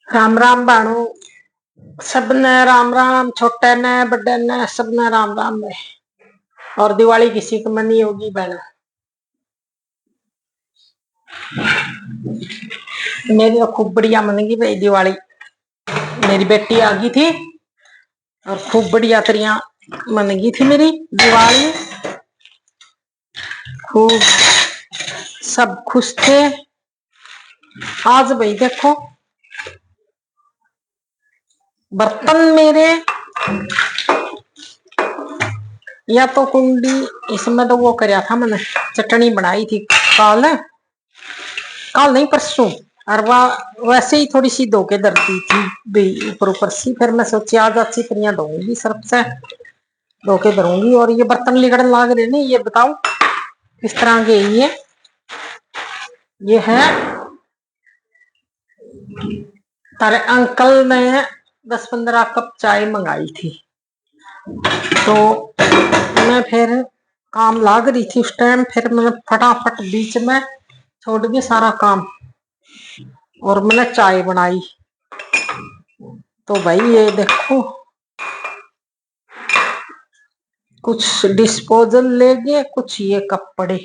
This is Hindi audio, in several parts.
राम राम बाणो, सबने राम राम, छोटे ने बड़े ने सबने राम राम है। और दिवाली किसी को मनी होगी बहन। मेरी तो खूब बढ़िया मनेगी भाई दिवाली। मेरी बेटी आ गई थी और खूब बढ़िया तरिया मनेगी थी मेरी दिवाली। खूब सब खुश थे। आज भाई देखो बर्तन मेरे या तो कुंडी, इसमें तो वो कराया था मैंने, चटनी बनाई थी काल काल नहीं परसों। और वैसे ही थोड़ी सी धो के धरती थी ऊपर ऊपर सी। फिर मैं सोची आज अच्छी तरह धोऊंगी, सर्फ से धो के धरूंगी। और ये बर्तन लिगड़न लाग रहे नहीं, ये बताओ किस तरह के। ये है तारे अंकल ने 10-15 कप चाय मंगाई थी। तो मैं फिर काम लाग रही थी उस टाइम, फिर मैंने फटाफट बीच में छोड़ दिया सारा काम और मैंने चाय बनाई। तो भाई ये देखो कुछ डिस्पोजल ले गए, कुछ ये कपड़े।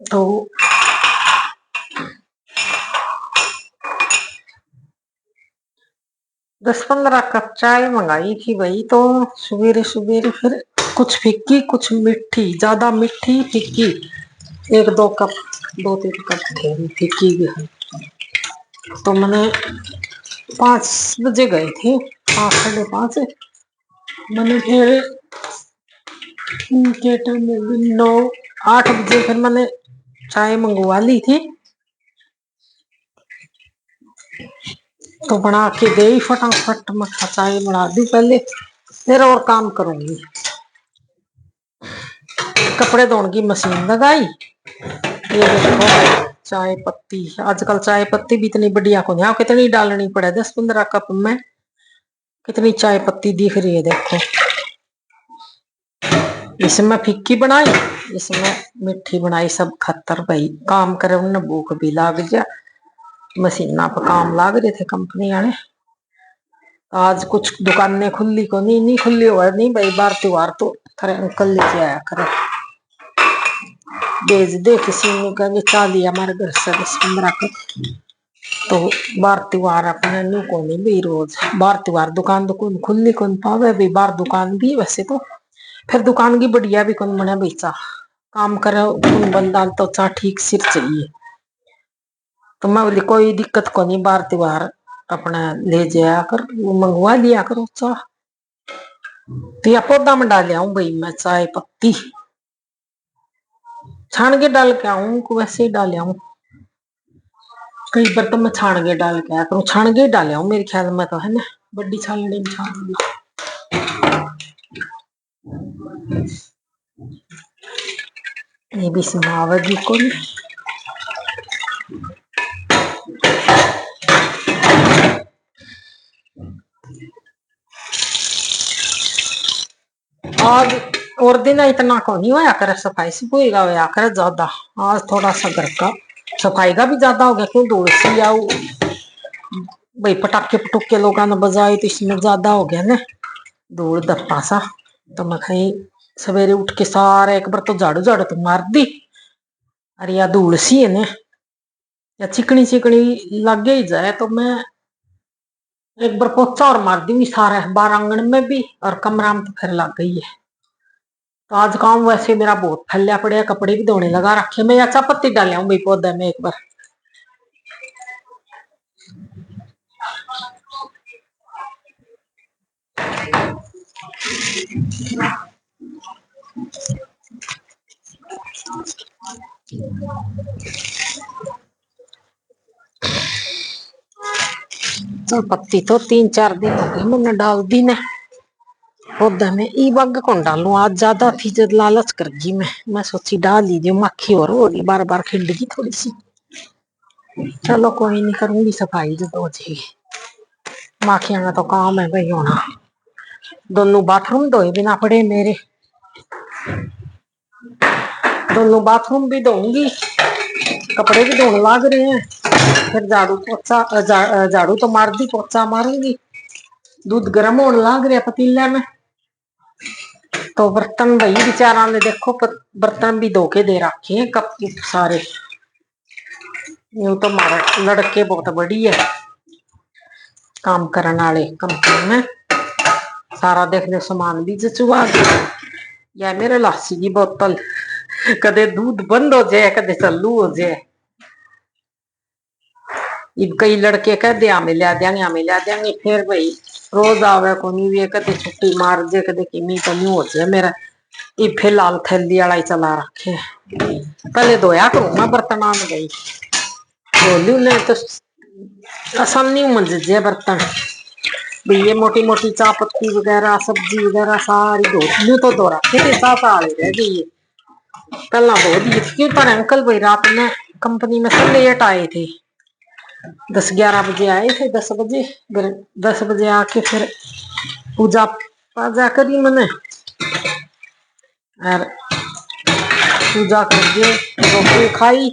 तो 10-15 कप चाय मंगाई थी भाई। तो सवेरे सवेरे फिर कुछ फिक्की कुछ मिठी, ज्यादा मिठी फिक्की। 1-2 कप 2-3 कप थे फिक्की भी है। तो मैंने 5 बजे गए थे, 5-5:30। मैंने फिर के टाइम 9-8 बजे फिर मैंने चाय मंगवा ली थी। तो बना के गई फटाफट, मैं चाय बना दी पहले, फिर और काम करूंगी। कपड़े धोने की मशीन लगाई। ये देखो चाय पत्ती, आजकल चाय पत्ती भी इतनी बढ़िया को नहीं, कितनी डालनी पड़े 10-15 कप में कितनी चाय पत्ती दिख रही है देखो। इसमें फिक्की बनाई, इसमें मिठी बनाई, सब खतर भाई। काम करे उन्हें भूख भी लाग जा। मशीना पर काम लाग रहे थे कंपनी वाले। आज कुछ दुकानें खुली को नहीं खुली हुआ नहीं भाई, बार त्योहार तो थारे अंकल लेके आया करे, भेज दे किसी ने कहे चाली हमारे घर से 10-15 कप। तो बार त्योहार अपने न्यू को नहीं भी रोज बार त्योहार दुकान तो कौन खुली कौन पावे भी, बार दुकान भी वैसे तो फिर दुकान की बढ़िया भी कौन बने बेचा। काम करे बंदा तो चा ठीक सिर चाहिए। तो मैं बोली कोई दिक्कत को नहीं, बार त्योहार अपना ले जाया कर, वो मंगवा लिया करो चाह। तो या पौधा में डाल आऊं भाई मैं चाय पत्ती, छान के डाल के आऊं वैसे ही डाल आऊं। कई बार तो मैं छान के डाल के आया करूं, छान के डाले आऊं मेरे ख्याल में तो है ना, बड़ी छाननी में छान। ये भी समावेगी कोई आज और दिन इतना को नहीं होया करे, सफाई सफाई का होया करे ज्यादा। आज थोड़ा सा घर का सफाई का भी ज्यादा हो गया, क्यों धूल सी आऊ भाई, पटाखे पटुके लोगों ने बजाए तो इसमें ज्यादा हो गया ना धूल धप्पा सा। तो मैं कहीं सवेरे उठ के सारे एक बार तो झाड़ू झाड़ू तो मार दी। अरे या धूल सी है ना, या चिकनी चिकनी लगे ही जाए तो मैं एक बार पोछा और मार दी सारे बाहर आंगन में भी और कमरा में तो फिर लग गई है। तो आज काम वैसे मेरा बहुत फैलिया पड़े, कपड़े भी धोने लगा रखे। मैं अच्छा पत्ती डाल आऊं भाई पौधे में एक बार। तो पत्ती तो 3-4 दिन हो गए मैंने डाल दी ने पौधे में। ई बग कौन डालू, आज ज्यादा थी जब लालच कर गई मैं सोची डाल ही दो, मक्खी और होगी बार बार खिंडगी थोड़ी सी। चलो कोई नहीं, करूंगी सफाई जब हो जाएगी। माखियां का तो काम है भाई होना। दोनों बाथरूम धोए बिना पड़े मेरे। दोनों बाथरूम भी धोऊंगी, कपड़े भी धोने लाग रहे हैं, फिर झाड़ू पोछा झाड़ू तो मार दी, पोछा मारूंगी। दूध गर्म होने लाग रहा पतीले में, तो बर्तन भाई बेचारा ने देखो बर्तन भी धो के दे रखे हैं, कप सारे। यूं तो मारा लड़के बहुत बड़ी है काम करने वाले कंपनी में, सारा देख लो सामान भी जचुआ गया। या मेरे लासी की बोतल कदे दूध बंद हो जाए, कदे चालू हो जाए। कई लड़के कह दे हमें ला देंगे, हमें ला देंगे, फिर भाई रोज आवे को नहीं, वे कदे छुट्टी मार जे, कदे किमी तो नहीं हो जाए मेरा। ये फिलहाल थैली वाला ही चला रखे, पहले धोया करूँ मैं बर्तन में गई धोलू ने तो आसानी मंज जे बर्तन। ये मोटी मोटी चाय पत्ती वगैरह सब्जी वगैरह सारी धो लू, तो धो रखे थे, साफ आले रह गई पहला धो दी। क्यों पर अंकल भाई रात में कंपनी में सब लेट आए थे, 10-11 बजे आए थे, 10 बजे 10 बजे आके फिर पूजा पाजा करी मैंने, और पूजा करके रोटी खाई,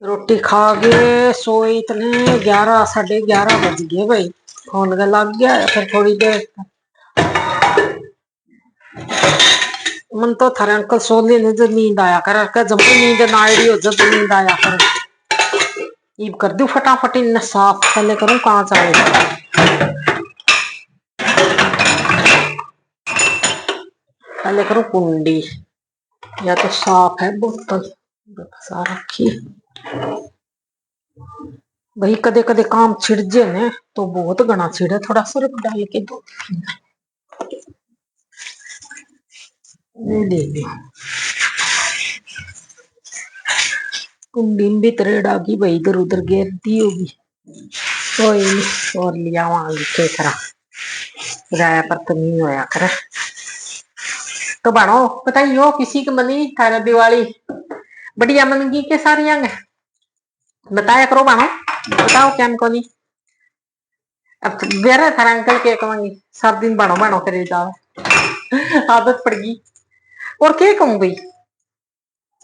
रोटी खा के सोए इतने 11-11:30 बज गए भाई, फोन का लग गया। फिर थोड़ी देर मन तो थारे अंकल सो लेने जब नींद आया कर, जब नींद ना आई हो जब नींद आया कर, ईब कर दू फटाफट इन साफ, पहले करूं कहाँ चाहे, पहले करूं कुंडी, या तो साफ है बोतल रखी भाई। कदे कदे काम छिड़ जे ने तो बहुत घना छिड़े, थोड़ा सिर्फ डाल के दो ले लियो। कुंडी भी तरेड़ आ गई भाई, इधर उधर गिर दी होगी, कोई नहीं और लिया वहां लिखे करा किराया पर तो नहीं होया करे। तो बनो बताइयो किसी की मनी थारा दिवाली बढ़िया मन गई के सारी अंग बताया करो बनो, बताओ क्या को नहीं। अब बेरा थारा अंकल के कहूंगी सब दिन बनो बनो करे जाओ, आदत पड़ गई। और क्या कहूँ भाई,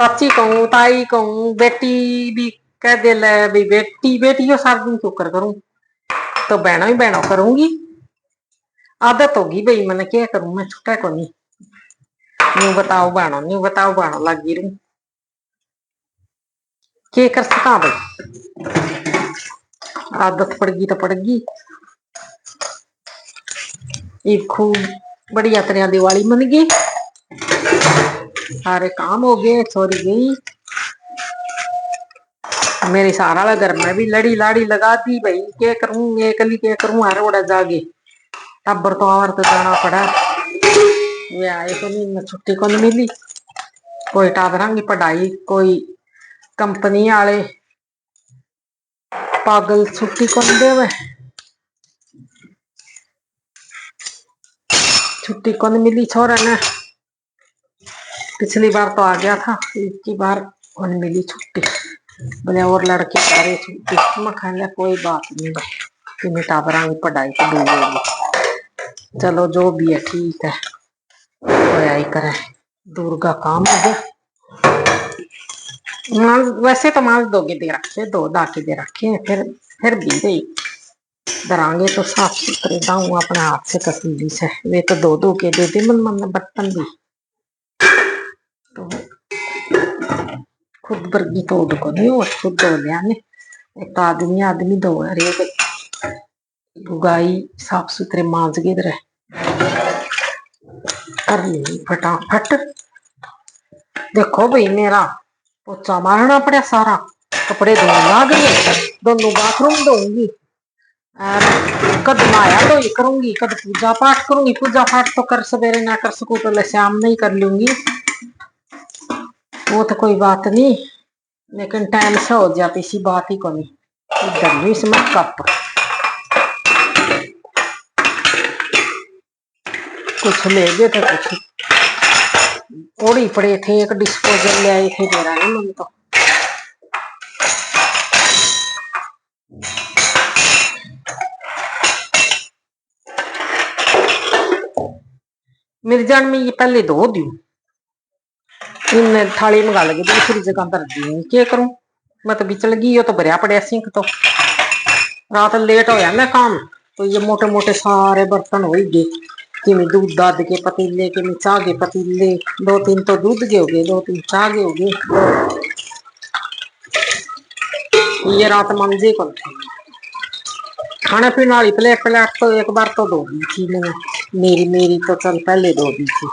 चाची कहूँ, ताई कहूँ, बेटी भी कह दे ले भाई, बेटी बेटियों सारा दिन शुक्र करूं, तो बहनों ही बहनों करूंगी, आदत होगी भाई, मैंने क्या करूं, मैं छुट्टा को नहीं। न्यू बताओ बाणो लगी रू, क्या कर सका भाई, आदत पड़गी तो पड़गी। एक खूब बढ़िया तरह दिवाली मन गई, सारे काम हो गए, छोरी गई, मेरी सारा घर में भी लड़ी लाड़ी लगा दी भाई, क्या करूं एकली क्या करूं, हर बड़ा जागे टब्बर तो आवर तो जाना पड़ा, वे आए तो नहीं, छुट्टी को नहीं मिली, कोई टाबरां की पढ़ाई, कोई कंपनी वाले पागल छुट्टी को नहीं देवे, छुट्टी को नहीं मिली छोरा ने। पिछली बार तो आ गया था, इतनी बार को नहीं मिली छुट्टी, बोले और लड़के सारे छुट्टी, मैं कहने कोई बात नहीं भाई, टाबरां की पढ़ाई तो दूर, चलो जो भी है ठीक है, कोई आई करे, दूर का काम हो गया। वैसे तो मांस दोगे दे रखे, दो दाके दे रखे, फिर भी गई दरांगे तो साफ सुथरे दाऊ अपने हाथ से तसल्ली से, वे तो दो के दे दे मन मन बर्तन भी, तो खुद वर्गी तो को नहीं हो, खुद धो लिया ने, एक तो आदमी धो रहे, गाई साफ सुथरे मांज गे रहे कर ली फटाफट। देखो भाई मेरा पोचा मारना पड़ा सारा, कपड़े धोने लाग गए, दोनों बाथरूम धोऊंगी, कद नहाया तो ये करूंगी, कद पूजा पाठ करूंगी, पूजा पाठ तो कर सवेरे ना कर सकूं तो शाम नहीं कर लूंगी, वो तो कोई बात नहीं, लेकिन टाइम से हो जाती इसी बात ही को नहीं, इधर इसमें कप कुछ ले गए थे, कुछ ओढ़ी पड़े थे, एक डिस्पोजल ले आए थे, मेरा नहीं मन तो मिर्जान में ये पहले धो दूं, इन थाली मंगा लगी दूसरी जगह धर दी क्या करूं। मैं तो बिच लगी तो भरिया पड़िया सिंक तो रात लेट होया मैं काम तो ये मोटे मोटे सारे बर्तन हो गए कि मैं दूध दाद के पतीले के मैं चाह के पतीले 2-3 तो दूध के हो गए 2-3 चाह के हो गए। ये रात मंजे को खाने पीने वाली प्लेट प्लेट तो एक बार तो धो दी थी मैंने मेरी तो चल पहले धो दी थी।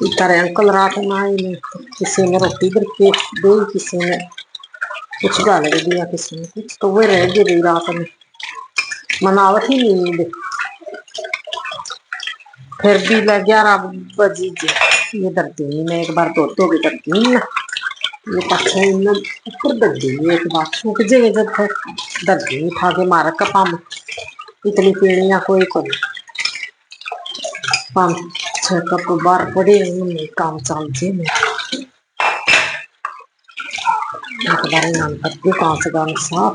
इधर अंकल रात में आए ने किसी ने रोटी इधर के दे किसी ने कुछ डाल के दिया किसी ने कुछ तो वो रह गई रात में मनावत ही नींद फिर भी मैं 11 बजे ये दर्दी मैं एक बार धो के करती हूँ ना ये पाछा ऊपर दर्दी एक बार छूट जाए जब दर्दी उठा के मारा कपा में इतनी पीड़ियां कोई को 5-6 कप बार पड़े उन्हें काम चलते में एक बार नाम करती 5 गान साफ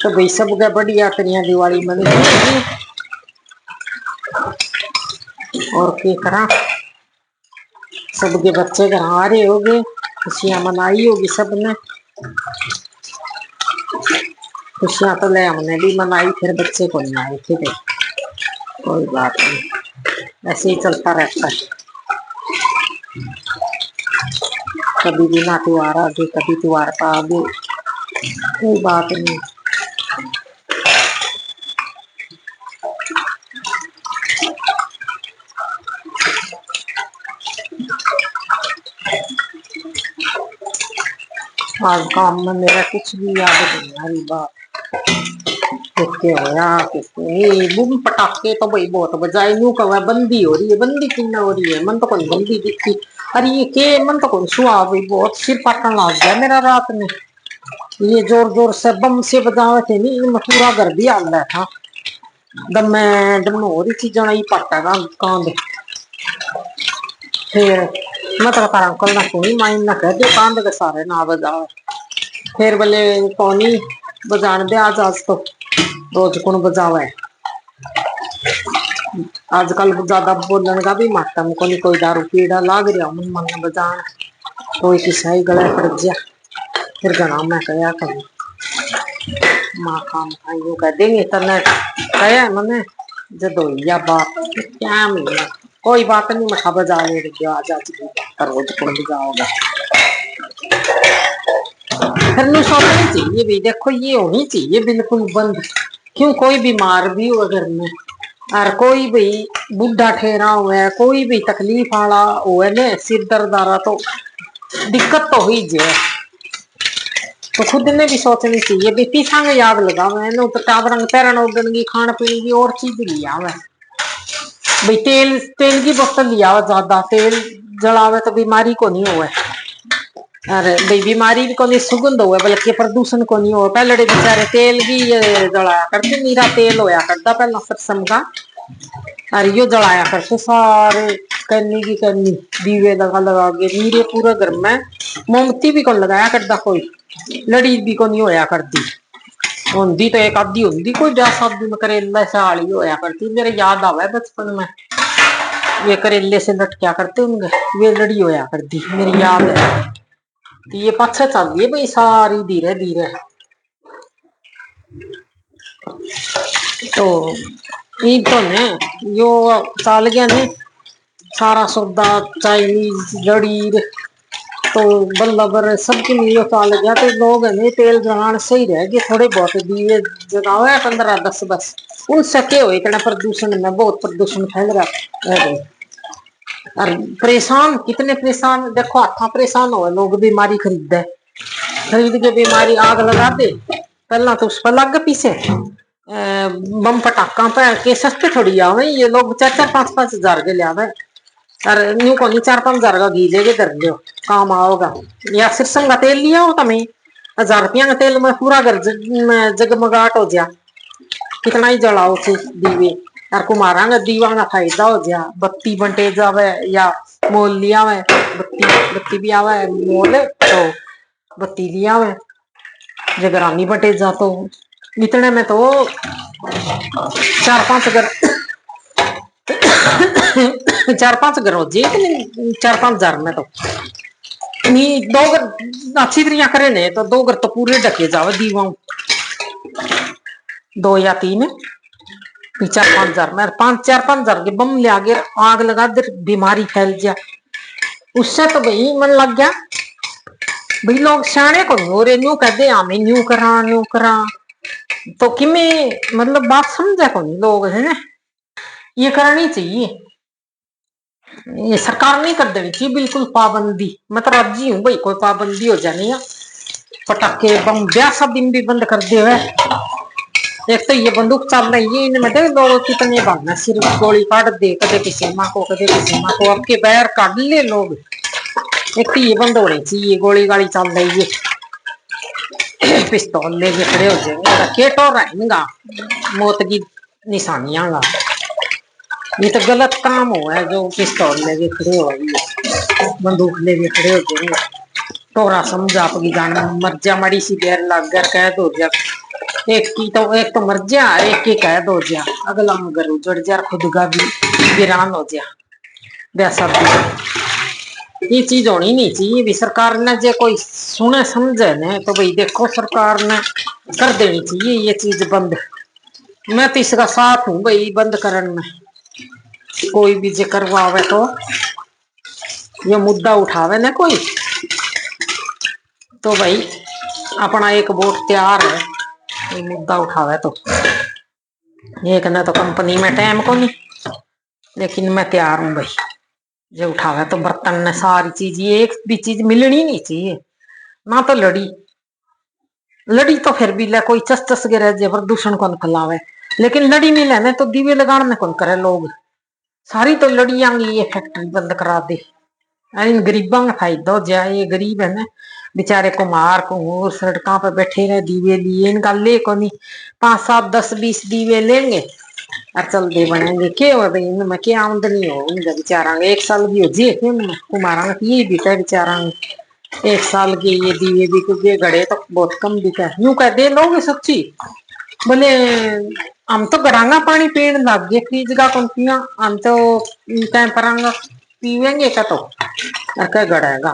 तो भाई सब गए बढ़िया करिया दिवाली मनी और क्या करा सबके बच्चे घर आ रहे हो गए खुशियां मनाई होगी सबने खुशियां तो ले हमने भी मनाई फिर बच्चे को नहीं आए थे कोई बात नहीं ऐसे ही चलता रहता है कभी बिना त्योहार आगे कभी त्योहार का आगे कोई बात नहीं। आज काम में मेरा कुछ भी याद नहीं हरी बात किसके होया किसके बूम पटाखे तो भाई बहुत बजाए यूं कहा बंदी हो रही है बंदी किन्ना हो रही है मन तो कोई बंदी दिखती अरे ये के मन तो कोई सुहा भाई बहुत सिर पाटन लग गया मेरा रात में ये जोर जोर से बम से बजावे थे नहीं मैं पूरा घर भी हाल रहा था दमे डम हो रही थी जना ही पटा कांद फिर मतलब तारा अंकल ना कोई माइन ना कह दे कांद के सारे ना बजावे फिर बोले कौनी बजान दे आज तो रोज कौन बजावे आजकल ज्यादा बोलने का भी मारता मुझको नहीं कोई दारू पीड़ा लाग रहा मन मन बजान कोई किसा ही गला पड़ गया फिर घना मैं कया करूं माँ काम खाइयो कह देंगे तने कया मैंने जदो या बात क्या मिलना कोई बात नहीं मैं बजा ले रही आज आज की बात रोज कौन बजाओगा फिर नु सोचनी चाहिए भी देखो ये होनी चाहिए बिल्कुल बंद क्यों कोई बीमार भी हो घर में और कोई भी बुढ़ा ठहरा हुआ है कोई भी तकलीफ वाला हो ने सिर दर्द आ रहा तो दिक्कत तो हुई जे तो खुद ने भी सोचनी चाहिए भी पीछा में याद लगा मैं तो टाबरंग पैरन उगन की खान पीने की और चीज लिया मैं भाई तेल तेल की बोतल लिया ज्यादा तेल जलावे तो बीमारी को नहीं हुआ अरे भाई बीमारी को नहीं सुगंध हुआ बल्कि प्रदूषण को नहीं हुआ पहले बेचारे तेल भी जलाया करते नीरा तेल होया करता पहला सरसम का और यो जलाया करते सारे करनी की करनी दीवे लगा लगा के नीरे पूरे घर में मोमबत्ती भी कौन लगाया करता कोई लड़ी भी को नहीं होया करती होंगी तो एक आधी होंगी कोई ब्याह शादी में करेला साली होया करती मेरे याद आवा बचपन में ये करेले से लटक्या करते होंगे वे लड़ी होया करती मेरी याद है तो ये पाछे चल रही है भाई सारी धीरे धीरे तो ईद तो ने यो चल गया ने सारा सौदा चाइनीज लड़ी तो बल्लभ सबके लिए चल गया तो लोग है तेल जलाने सही रह गए थोड़े बहुत दिए जलाओ 15-10 बस उनसे क्या हो इतना प्रदूषण में बहुत प्रदूषण फैल रहा है और परेशान कितने परेशान देखो हाथा परेशान हो लोग बीमारी खरीद के बीमारी आग लगा दे पहला तो उस पर लग पीछे बम पटाखा पे के सस्ते थोड़ी आवे ये लोग 4-5 हजार के लिया और न्यू को नहीं 4-5 हजार का घी लेके कर लो काम आओगा या सिरसम का तेल लिया हो तुम्हें 1000 रुपया का तेल में पूरा घर जगमगाट हो जा कितना ही जलाओ से दीवे यार कुमारा का दीवा का फायदा हो जा बत्ती बंटे जावे या मोल लिया हुआ बत्ती बत्ती भी आवा है मोल तो बत्ती लिया हुआ जगरानी बंटे जा तो इतने में तो 4-5 घर 4-5 घर हो जाए, 4-5 हजार में तो नहीं। 2 घर अच्छी तरह करे ने तो 2 घर तो पूरे ढके जावे दीवा, 2 या 3, 4-5 हजार में 4-5 हजार के बम ले आगे आग लगा दे, बीमारी फैल जा। उससे तो भाई मन लग गया भाई लोग सियाने को नहीं हो रहे, न्यू कहते हमें न्यू करा तो कि मतलब बात समझा को नहीं लोग है ना। ये करनी चाहिए, ये सरकार नहीं कर देनी चाहिए बिल्कुल पाबंदी। मैं तो राजी हूँ भाई कोई पाबंदी हो जानी है, पटाखे बम ब्याह शादी भी बंद कर दे हुए। एक तो ये बंदूक चल रही है इनमें देख लोग कितने भागना, सिर्फ गोली काट दे कदे किसी माँ को कदे किसी माँ को, अब के बैर काट ले लोग। एक तो ये बंद होनी चाहिए, गोली गाड़ी चल रही है, पिस्तौल लेके खड़े हो जाएंगे केटो रहेगा मौत की निशानियां गा। ये तो गलत काम हुआ है जो पिस्तौल लेके खड़े हो रही है, बंदूक लेके खड़े हो जाएंगे। टोरा समझा आपकी जान मर जा, मड़ी सी देर लग गया कैद हो जा, एक तो मर जा, एक की कैद हो जा, अगला मगर उजड़ जा, खुद का भी वीरान हो जा। वैसा ये चीज होनी नहीं चाहिए भी। सरकार ने जो कोई सुने समझे ने तो भाई देखो सरकार ने कर देनी चाहिए ये चीज बंद। मैं तो इसका साथ हूँ भाई बंद करने में, कोई भी जे करवावे तो ये मुद्दा उठावे ना कोई तो भाई अपना एक वोट तैयार है, ये मुद्दा उठावे तो। एक ने तो कंपनी में टाइम को नहीं, लेकिन मैं तैयार हूँ भाई जो उठावे तो। बर्तन ने सारी चीज, ये एक भी चीज मिलनी नहीं चाहिए ना। तो लड़ी तो फिर भी ले कोई चस गिरे जे प्रदूषण कौन फैलावे, लेकिन लड़ी मिले ना तो दीवे लगाने में कौन करे लोग। सारी तो लड़ियां ये फैक्ट्री बंद करा दे, इन गरीबों का फायदा हो जाए। ये गरीब है ना बेचारे कुमार को सड़कों पे बैठे रहे दीवे लिए, इनका ले को नहीं 5, 7, 10, 20 दीवे लेंगे और चल दे बनेंगे क्या हो भाई, इनमें क्या आमदनी हो उनका बेचारा। 1 साल भी हो जे कुमारा ये बिका बेचारा, 1 साल के ये दीवे भी क्योंकि गड़े तो बहुत कम बिका। यूं कह दे लोग सच्ची बोले हम तो गरांगा पानी पीने लग गए फ्रिज का कौन पिया, हम तो टेम्परांगा पीवेंगे का तो क्या गड़ेगा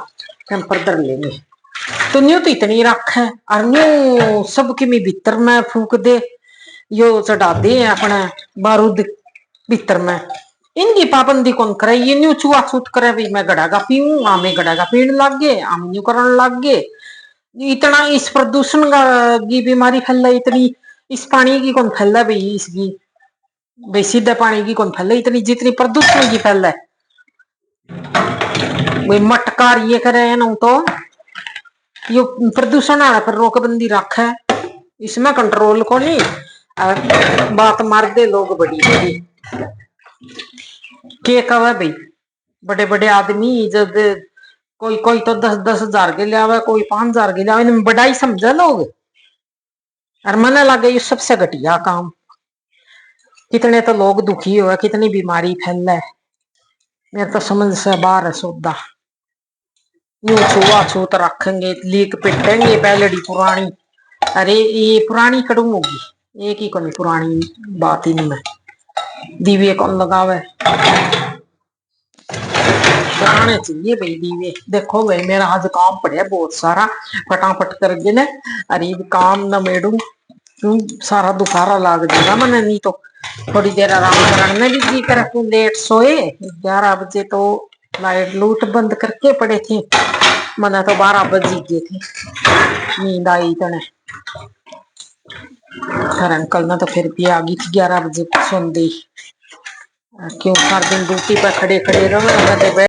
टेम्पर दर लेंगे। तो न्यू तो इतनी रख है और न्यू सबके में भीतर में फूक दे, यो चढ़ा दे अपने बारूद भीतर में। इनकी पाबंदी कौन करे, ये न्यू छुआ छूत करे भी मैं गड़ागा पीऊं, आमे गड़ागा पीने लग गए, आम न्यू करने लग गए। इतना इस प्रदूषण की बीमारी फैल रही इतनी, इस पानी की कौन फैल रहा भाई, इसकी भाई सीधे पानी की कौन फैल रही इतनी जितनी प्रदूषण की फैल रहा है भाई। मटकार ये करे ना तो यो प्रदूषण आ पर रोकबंदी रखे, इसमें कंट्रोल को नहीं बात मार दे लोग बड़ी बड़ी के कहे भाई। बड़े बड़े आदमी जब कोई कोई तो 10-10 हजार के लिया, कोई 5 हजार के लिया, इनमें बढ़ाई समझे लोग। और मने लगे ये सबसे घटिया काम, कितने तो लोग दुखी हुए, कितनी बीमारी फैल है, मेरे तो समझ से बाहर है सौदा। यूं छुआ छूत रखेंगे लीक पिटेंगे पहलड़ी पुरानी, अरे ये पुरानी कड़ू होगी एक ही कोनी पुरानी बात इनमें। दीवे कौन लगावे, लगाने चाहिए भाई दीवे। देखो भाई मेरा आज काम पड़े बहुत सारा, फटाफट कर देना, अरे काम न मेड़ू सारा दोपहरा लाग जाएगा मैंने, नहीं तो थोड़ी देर आराम करने भी जी कर लेट सोए। 11 बजे तो लाइट लूट बंद करके पड़े थे, मैंने तो 12 बज गए थे नींद आई तने। घर अंकल ने तो फिर भी आ गई थी 11 बजे सुन दी, क्यों हर दिन ड्यूटी पर खड़े खड़े रहो।